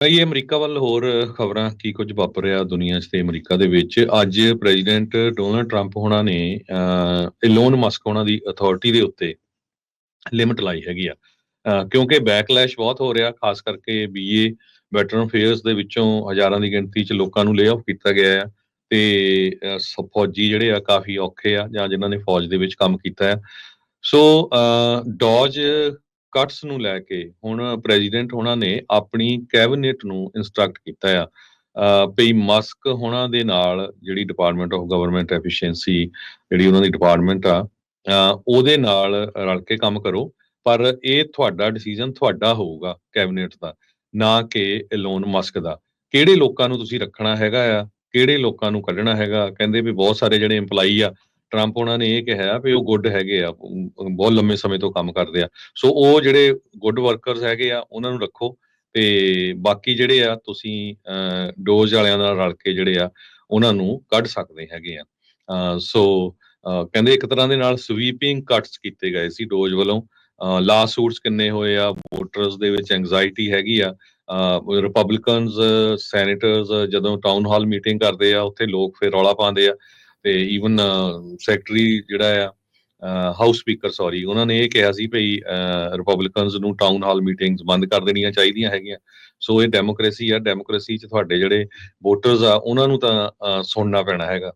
ਇਹ ਅਮਰੀਕਾ ਵੱਲ ਹੋਰ ਖਬਰਾਂ ਕੀ ਕੁਝ ਵਾਪਰ ਰਿਹਾ ਦੁਨੀਆ 'ਚ ਤੇ ਅਮਰੀਕਾ ਦੇ ਵਿੱਚ ਅੱਜ ਪ੍ਰੈਜ਼ੀਡੈਂਟ ਡੋਨਲਡ ਟਰੰਪ ਹੋਣਾ ਨੇ ਇਲੋਨ ਮਸਕ ਹੋਣਾ ਦੀ ਅਥਾਰਟੀ ਦੇ ਉੱਤੇ ਲਿਮਟ ਲਾਈ ਹੈਗੀ ਆ। ਕਿਉਂਕਿ ਬੈਕਲੈਸ਼ ਬਹੁਤ ਹੋ ਰਿਹਾ, ਖਾਸ ਕਰਕੇ ਬੀਏ ਵੈਟਰਨ ਅਫੇਅਰਸ ਦੇ ਵਿੱਚੋਂ ਹਜ਼ਾਰਾਂ ਦੀ ਗਿਣਤੀ 'ਚ ਲੋਕਾਂ ਨੂੰ ਲੇ ਆਫ ਕੀਤਾ ਗਿਆ ਆ ਤੇ ਫੌਜੀ ਜਿਹੜੇ ਆ ਕਾਫੀ ਔਖੇ ਆ ਜਾਂ ਜਿਨ੍ਹਾਂ ਨੇ ਫੌਜ ਦੇ ਵਿੱਚ ਕੰਮ ਕੀਤਾ ਆ। ਸੋ ਡੌਜ ਕੱਟਸ ਨੂੰ ਲੈ ਕੇ ਹੁਣ ਪ੍ਰੈਜ਼ੀਡੈਂਟ ਹੋਣਾ ਨੇ ਆਪਣੀ ਕੈਬਨਿਟ ਨੂੰ ਇੰਸਟਰਕਟ ਕੀਤਾ ਆ ਭਈ ਮਸਕ ਹੋਣਾ ਦੇ ਨਾਲ ਜਿਹੜੀ ਡਿਪਾਰਟਮੈਂਟ ਆਫ ਗਵਰਨਮੈਂਟ ਐਫੀਸ਼ੀਐਂਸੀ ਜਿਹੜੀ ਉਹਨਾਂ ਦੀ ਡਿਪਾਰਟਮੈਂਟ ਆ ਉਹਦੇ ਨਾਲ ਰਲ ਕੇ ਕੰਮ ਕਰੋ। ਪਰ ਇਹ ਤੁਹਾਡਾ ਡਿਸੀਜਨ ਤੁਹਾਡਾ ਹੋਊਗਾ ਕੈਬਨਿਟ ਦਾ, ਨਾ ਕਿ ਇਲੋਨ ਮਸਕ ਦਾ। ਕਿਹੜੇ ਲੋਕਾਂ ਨੂੰ ਤੁਸੀਂ ਰੱਖਣਾ ਹੈਗਾ ਆ, ਕਿਹੜੇ ਲੋਕਾਂ ਨੂੰ ਕੱਢਣਾ ਹੈਗਾ। ਕਹਿੰਦੇ ਵੀ ਬਹੁਤ ਸਾਰੇ ਜਿਹੜੇ EMPLOYEE ਆ, ਟਰੰਪ ਉਹਨਾਂ ਨੇ ਇਹ ਕਿਹਾ ਵੀ ਉਹ ਗੁੱਡ ਹੈਗੇ ਆ, ਬਹੁਤ ਲੰਮੇ ਸਮੇਂ ਤੋਂ ਕੰਮ ਕਰਦੇ ਆ। ਸੋ ਉਹ ਜਿਹੜੇ ਗੁੱਡ ਵਰਕਰਸ ਹੈਗੇ ਆ ਉਹਨਾਂ ਨੂੰ ਰੱਖੋ ਤੇ ਬਾਕੀ ਜਿਹੜੇ ਆ ਤੁਸੀਂ ਡੋਜ਼ ਵਾਲਿਆਂ ਨਾਲ ਰਲ ਕੇ ਜਿਹੜੇ ਆ ਉਹਨਾਂ ਨੂੰ ਕੱਢ ਸਕਦੇ ਹੈਗੇ ਆ। ਸੋ ਕਹਿੰਦੇ ਇੱਕ ਤਰ੍ਹਾਂ ਦੇ ਨਾਲ ਸਵੀਪਿੰਗ ਕੱਟਸ ਕੀਤੇ ਗਏ ਸੀ ਡੋਜ਼ ਵੱਲੋਂ। ਲਾ ਸੂਟਸ ਕਿੰਨੇ ਹੋਏ ਆ, ਵੋਟਰਸ ਦੇ ਵਿੱਚ ਐਂਗਜ਼ਾਇਟੀ ਹੈਗੀ ਆ। ਰਿਪਬਲਿਕਨਸ ਸੈਨੇਟਰਸ ਜਦੋਂ ਟਾਊਨ ਹਾਲ ਮੀਟਿੰਗ ਕਰਦੇ ਆ ਉੱਥੇ ਲੋਕ ਫਿਰ ਰੌਲਾ ਪਾਉਂਦੇ ਆ ਤੇ ਈਵਨ ਸੈਕਟਰੀ ਜਿਹੜਾ ਆ ਹਾਊਸ ਸਪੀਕਰ ਸੌਰੀ ਉਹਨਾਂ ਨੇ ਇਹ ਕਿਹਾ ਸੀ ਭਈ ਰਿਪਬਲਿਕਨਸ ਨੂੰ ਟਾਊਨ ਹਾਲ ਮੀਟਿੰਗਸ ਬੰਦ ਕਰ ਦੇਣੀਆਂ ਚਾਹੀਦੀਆਂ ਹੈਗੀਆਂ। ਸੋ ਇਹ ਡੈਮੋਕ੍ਰੇਸੀ ਆ, ਡੈਮੋਕ੍ਰੇਸੀ 'ਚ ਤੁਹਾਡੇ ਜਿਹੜੇ ਵੋਟਰਸ ਆ ਉਹਨਾਂ ਨੂੰ ਤਾਂ ਸੁਣਨਾ ਪੈਣਾ ਹੈਗਾ।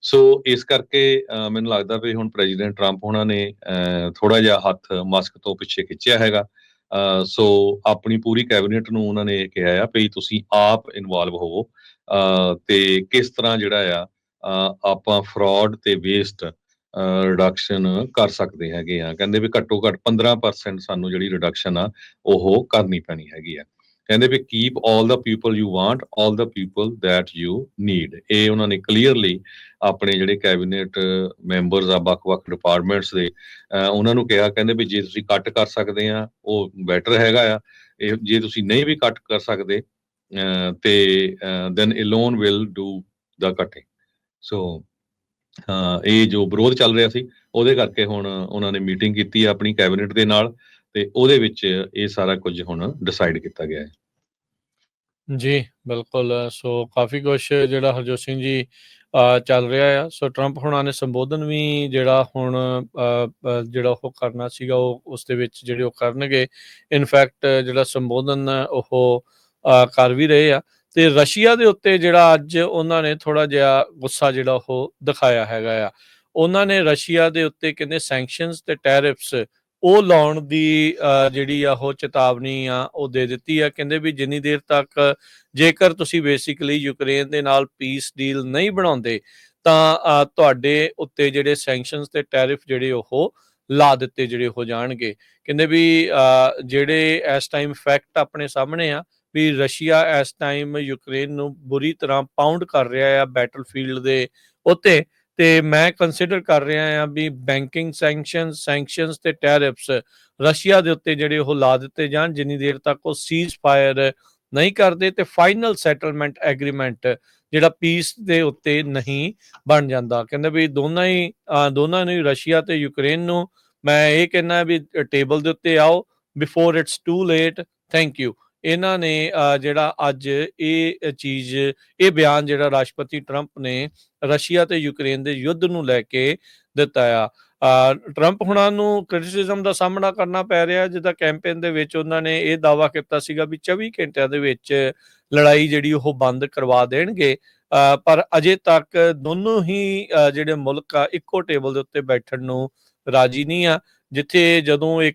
ਸੋ ਇਸ ਕਰਕੇ ਮੈਨੂੰ ਲੱਗਦਾ ਵੀ ਹੁਣ ਪ੍ਰੈਜ਼ੀਡੈਂਟ ਟਰੰਪ ਉਹਨਾਂ ਨੇ ਥੋੜਾ ਜਿਹਾ ਹੱਥ ਮਸਕ ਤੋਂ ਪਿੱਛੇ ਖਿੱਚਿਆ ਹੈਗਾ। ਸੋ ਆਪਣੀ ਪੂਰੀ ਕੈਬਨਿਟ ਨੂੰ ਉਹਨਾਂ ਨੇ ਇਹ ਕਿਹਾ ਆ ਵੀ ਤੁਸੀਂ ਆਪ ਇਨਵੋਲਵ ਹੋਵੋ ਤੇ ਕਿਸ ਤਰ੍ਹਾਂ ਜਿਹੜਾ ਆ ਆਪਾਂ ਫਰਾਡ ਤੇ ਵੇਸਟ ਰਿਡਕਸ਼ਨ ਕਰ ਸਕਦੇ ਹੈਗੇ ਆ। ਕਹਿੰਦੇ ਵੀ ਘੱਟੋ ਘੱਟ 15% ਸਾਨੂੰ ਜਿਹੜੀ ਰਿਡਕਸ਼ਨ ਆ ਉਹ ਕਰਨੀ ਪੈਣੀ ਹੈਗੀ ਆ। ਕਹਿੰਦੇ ਵੀ keep all the people you want, all the people that you need. ਇਹ ਉਹਨਾਂ ਨੇ ਕਲੀਅਰਲੀ ਆਪਣੇ ਜਿਹੜੇ ਕੈਬਨਿਟ ਮੈਂਬਰਸ ਆ ਵੱਖ-ਵੱਖ ਡਿਪਾਰਟਮੈਂਟਸ ਦੇ ਉਹਨਾਂ ਨੂੰ ਕਿਹਾ। ਕਹਿੰਦੇ ਵੀ ਜੇ ਤੁਸੀਂ ਕੱਟ ਕਰ ਸਕਦੇ ਆ ਉਹ ਬੈਟਰ ਹੈਗਾ ਆ। ਇਹ ਜੇ ਤੁਸੀਂ ਨਹੀਂ ਵੀ ਕੱਟ ਕਰ ਸਕਦੇ ਤੇ then Elon will do the cutting. So ਇਹ ਜੋ ਵਿਰੋਧ ਚੱਲ ਰਿਹਾ ਸੀ ਉਹਦੇ ਕਰਕੇ ਹੁਣ ਉਹਨਾਂ ਨੇ ਮੀਟਿੰਗ ਕੀਤੀ ਆ ਆਪਣੀ ਕੈਬਨਿਟ ਦੇ ਨਾਲ ਤੇ ਉਹਦੇ ਵਿੱਚ ਇਹ ਸਾਰਾ ਕੁਝ ਹੁਣ ਡਿਸਾਈਡ ਕੀਤਾ ਗਿਆ ਹੈ। ਜੀ ਬਿਲਕੁਲ। ਸੋ ਕਾਫੀ ਕੁਛ ਜਿਹੜਾ ਹਰਜੋਤ ਸਿੰਘ ਜੀ ਚੱਲ ਰਿਹਾ ਆ। ਸੋ ਟਰੰਪ ਹੁਣਾਂ ਨੇ ਸੰਬੋਧਨ ਵੀ ਜਿਹੜਾ ਹੁਣ ਜਿਹੜਾ ਉਹ ਕਰਨਾ ਸੀਗਾ ਉਹ ਉਸ ਦੇ ਵਿੱਚ ਜਿਹੜੇ ਉਹ ਕਰਨਗੇ। ਇਨਫੈਕਟ ਜਿਹੜਾ ਸੰਬੋਧਨ ਉਹ ਕਰ ਵੀ ਰਹੇ ਆ ਤੇ ਰਸ਼ੀਆ ਦੇ ਉੱਤੇ ਜਿਹੜਾ ਅੱਜ ਉਹਨਾਂ ਨੇ ਥੋੜਾ ਜਿਹਾ ਗੁੱਸਾ ਜਿਹੜਾ ਉਹ ਦਿਖਾਇਆ ਹੈਗਾ ਆ। ਉਹਨਾਂ ਨੇ ਰਸ਼ੀਆ ਦੇ ਉੱਤੇ ਕਹਿੰਦੇ ਸੈਂਕਸ਼ਨਸ ਤੇ ਟੈਰਿਫਸ ਉਹ ਲਾਉਣ ਦੀ ਜਿਹੜੀ ਆ ਉਹ ਚੇਤਾਵਨੀ ਆ ਉਹ ਦੇ ਦਿੱਤੀ ਆ। ਕਹਿੰਦੇ ਵੀ ਜਿੰਨੀ ਦੇਰ ਤੱਕ ਜੇਕਰ ਤੁਸੀਂ ਬੇਸਿਕਲੀ ਯੂਕਰੇਨ ਦੇ ਨਾਲ ਪੀਸ ਡੀਲ ਨਹੀਂ ਬਣਾਉਂਦੇ ਤਾਂ ਤੁਹਾਡੇ ਉੱਤੇ ਜਿਹੜੇ ਸੈਂਕਸ਼ਨਸ ਤੇ ਟੈਰਿਫ ਜਿਹੜੇ ਉਹ ਲਾ ਦਿੱਤੇ ਜਿਹੜੇ ਹੋ ਜਾਣਗੇ। ਕਹਿੰਦੇ ਵੀ ਜਿਹੜੇ ਇਸ ਟਾਈਮ ਫੈਕਟ ਆਪਣੇ ਸਾਹਮਣੇ ਆ ਵੀ ਰਸ਼ੀਆ ਇਸ ਟਾਈਮ ਯੂਕਰੇਨ ਨੂੰ ਬੁਰੀ ਤਰ੍ਹਾਂ ਪਾਊਂਡ ਕਰ ਰਿਹਾ ਆ ਬੈਟਲਫੀਲਡ ਦੇ ਉੱਤੇ ਤੇ ਮੈਂ ਕੰਸੀਡਰ ਕਰ ਰਿਹਾ ਆ ਵੀ ਬੈਂਕਿੰਗ ਸੈਂਕਸ਼ਨਸ ਤੇ ਟੈਰਿਫਸ ਰਸ਼ੀਆ ਦੇ ਉੱਤੇ ਜਿਹੜੇ ਉਹ ਲਾ ਦਿੱਤੇ ਜਾਣ ਜਿੰਨੀ ਦੇਰ ਤੱਕ ਉਹ ਸੀਜ਼ ਫਾਇਰ ਨਹੀਂ ਕਰਦੇ ਤੇ ਫਾਈਨਲ ਸੈਟਲਮੈਂਟ ਐਗਰੀਮੈਂਟ ਜਿਹੜਾ ਪੀਸ ਦੇ ਉੱਤੇ ਨਹੀਂ ਬਣ ਜਾਂਦਾ। ਕਹਿੰਦੇ ਵੀ ਦੋਨਾਂ ਨੂੰ ਰਸ਼ੀਆ ਤੇ ਯੂਕਰੇਨ ਨੂੰ ਮੈਂ ਇਹ ਕਹਿਣਾ ਵੀ ਟੇਬਲ ਦੇ ਉੱਤੇ ਆਓ before it's too late. Thank you. ਇਹਨਾਂ ਨੇ ਜਿਹੜਾ ਅੱਜ ਇਹ ਬਿਆਨ ਜਿਹੜਾ ਰਾਸ਼ਟਰਪਤੀ ਟਰੰਪ ਨੇ ਰਸ਼ੀਆ ਤੇ ਯੂਕਰੇਨ ਦੇ ਯੁੱਧ ਨੂੰ ਲੈ ਕੇ ਦਿੱਤਾ ਆ। ਟਰੰਪ ਹੁਣਾਂ ਨੂੰ ਕ੍ਰਿਟਿਸਿਜ਼ਮ ਦਾ ਸਾਹਮਣਾ ਕਰਨਾ ਪੈ ਰਿਹਾ। ਜਿੱਦਾਂ ਕੈਂਪੇਨ ਦੇ ਵਿੱਚ ਉਹਨਾਂ ਨੇ ਇਹ ਦਾਅਵਾ ਕੀਤਾ ਸੀਗਾ ਵੀ 24 ਘੰਟਿਆਂ ਦੇ ਵਿੱਚ ਲੜਾਈ ਜਿਹੜੀ ਉਹ ਬੰਦ ਕਰਵਾ ਦੇਣਗੇ। ਪਰ ਅਜੇ ਤੱਕ ਦੋਨੋਂ ਹੀ ਜਿਹੜੇ ਮੁਲਕ ਆ ਇੱਕੋ ਟੇਬਲ ਦੇ ਉੱਤੇ ਬੈਠਣ ਨੂੰ ਰਾਜੀ ਨਹੀਂ ਆ। ਜਿੱਥੇ ਜਦੋਂ ਇੱਕ